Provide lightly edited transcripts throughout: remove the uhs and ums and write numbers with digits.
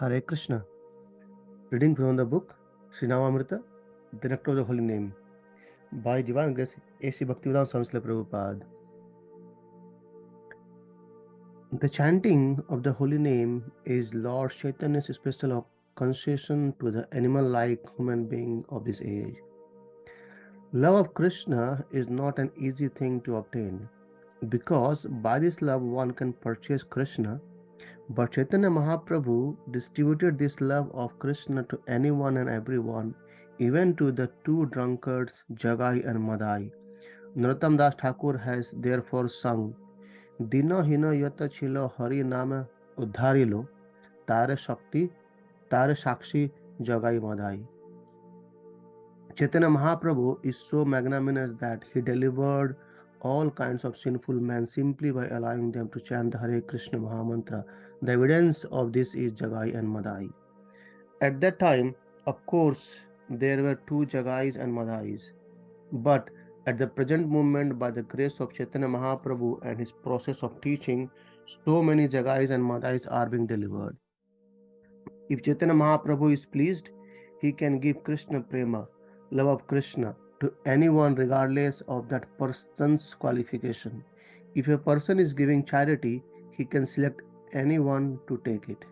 Hare Krishna. Reading from the book Sri Namamrta, the Nectar of the Holy Name, by Divine Grace A.C. Bhaktivedanta Swami Srila Prabhupada. The chanting of the holy name is Lord Chaitanya's special concession to the animal-like human being of this age. Love of Krishna is not an easy thing to obtain, because by this love one can purchase Krishna. But Chaitanya Mahaprabhu distributed this love of Krishna to anyone and everyone, even to the two drunkards, Jagai and Madai. Narottam Das Thakur has therefore sung, Dino hino yata chilo hari nama uddharilo, tare shakti, tare sakshi Jagai Madai. Chaitanya Mahaprabhu is so magnanimous that he delivered all kinds of sinful men simply by allowing them to chant the Hare Krishna Mahamantra. The evidence of this is Jagai and Madai. At that time, of course, there were two Jagais and Madais. But at the present moment, by the grace of Chaitanya Mahaprabhu and his process of teaching, so many Jagais and Madais are being delivered. If Chaitanya Mahaprabhu is pleased, he can give Krishna Prema, love of Krishna, to anyone regardless of that person's qualification. If a person is giving charity, he can select anyone to take it.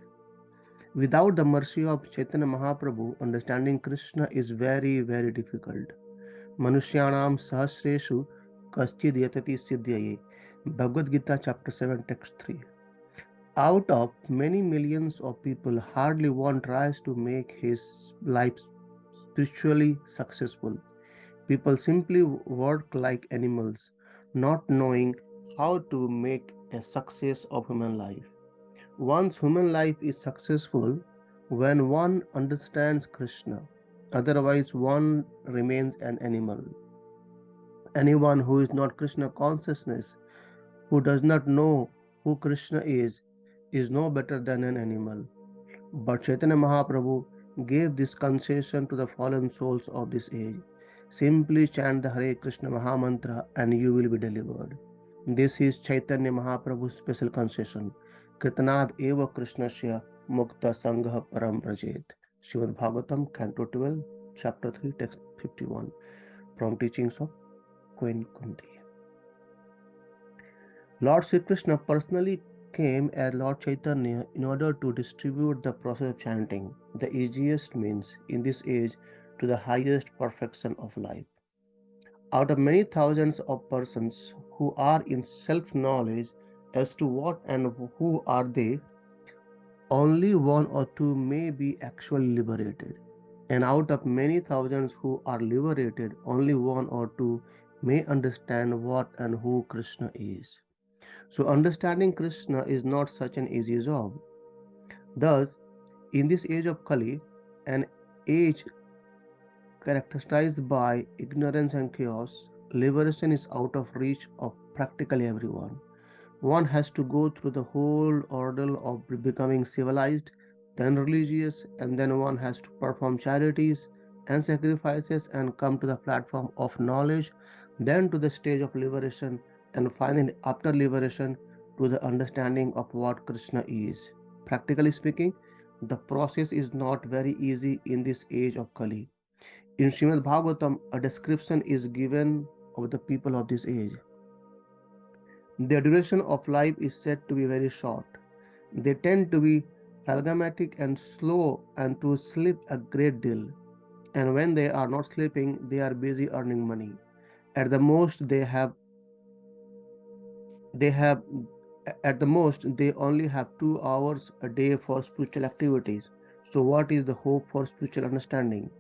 Without the mercy of Chaitanya Mahaprabhu, understanding Krishna is very, very difficult. Manushyanam sahasreshu kaschid yatati siddhyaye. Bhagavad Gita chapter 7 text 3. Out of many millions of people, hardly one tries to make his life spiritually successful. People simply work like animals, not knowing how to make a success of human life. One's human life is successful when one understands Krishna. Otherwise, one remains an animal. Anyone who is not Krishna consciousness, who does not know who Krishna is no better than an animal. But Chaitanya Mahaprabhu gave this concession to the fallen souls of this age. Simply chant the Hare Krishna Mahamantra and you will be delivered. This is Chaitanya Mahaprabhu's special concession. Kirtanad eva Krishnasya mukta sangha param prajet. Srimad Bhagavatam, Canto 12, Chapter 3, Text 51. From teachings of Queen Kunti. Lord Sri Krishna personally came as Lord Chaitanya in order to distribute the process of chanting, the easiest means in this age to the highest perfection of life. Out of many thousands of persons who are in self-knowledge as to what and who are they, only one or two may be actually liberated. And out of many thousands who are liberated, only one or two may understand what and who Krishna is. So understanding Krishna is not such an easy job. Thus, in this age of Kali, an age characterized by ignorance and chaos, liberation is out of reach of practically everyone. One has to go through the whole ordeal of becoming civilized, then religious, and then one has to perform charities and sacrifices and come to the platform of knowledge, then to the stage of liberation, and finally, after liberation, to the understanding of what Krishna is. Practically speaking, the process is not very easy in this age of Kali. In Srimad Bhagavatam, a description is given of the people of this age. Their duration of life is said to be very short. They tend to be phlegmatic and slow and to sleep a great deal. And when they are not sleeping, they are busy earning money. At the most, they only have 2 hours a day for spiritual activities. So what is the hope for spiritual understanding?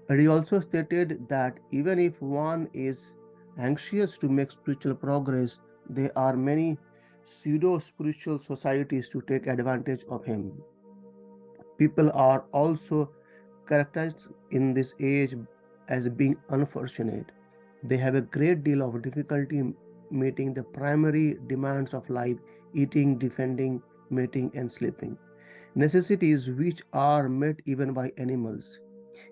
But he also stated that even if one is anxious to make spiritual progress, there are many pseudo-spiritual societies to take advantage of him. People are also characterized in this age as being unfortunate. They have a great deal of difficulty meeting the primary demands of life: eating, defending, mating, and sleeping. Necessities which are met even by animals.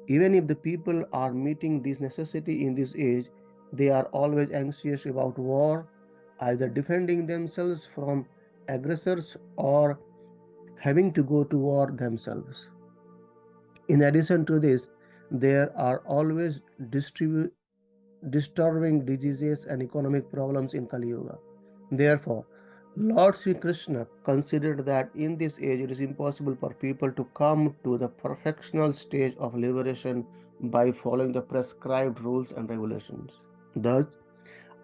Even if the people are meeting this necessity in this age, they are always anxious about war, either defending themselves from aggressors or having to go to war themselves. In addition to this, there are always disturbing diseases and economic problems in Kali Yuga. Therefore, Lord Sri Krishna considered that in this age it is impossible for people to come to the perfectional stage of liberation by following the prescribed rules and regulations. Thus,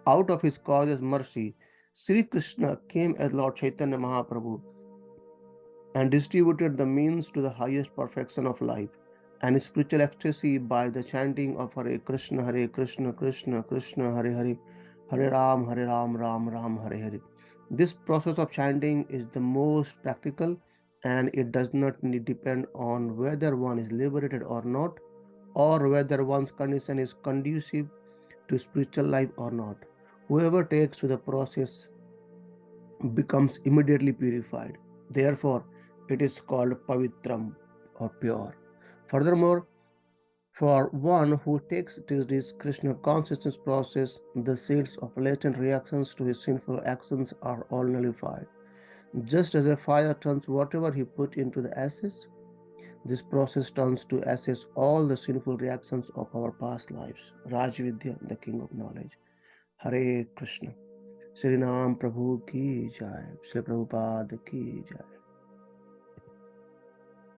out of his causeless mercy, Sri Krishna came as Lord Chaitanya Mahaprabhu and distributed the means to the highest perfection of life and spiritual ecstasy by the chanting of Hare Krishna, Krishna Krishna, Hare Hare, Hare Ram, Ram Ram, Hare Hare. This process of chanting is the most practical and it does not need depend on whether one is liberated or not or whether one's condition is conducive to spiritual life or not. Whoever takes to the process becomes immediately purified. Therefore, it is called pavitram or pure. Furthermore, for one who takes to this Krishna consciousness process, the seeds of latent reactions to his sinful actions are all nullified. Just as a fire turns whatever he put into the ashes, this process turns to ashes all the sinful reactions of our past lives. Rajvidya, the king of knowledge. Hare Krishna. Shri नाम प्रभु की जय, श्री प्रभुपाद की जय.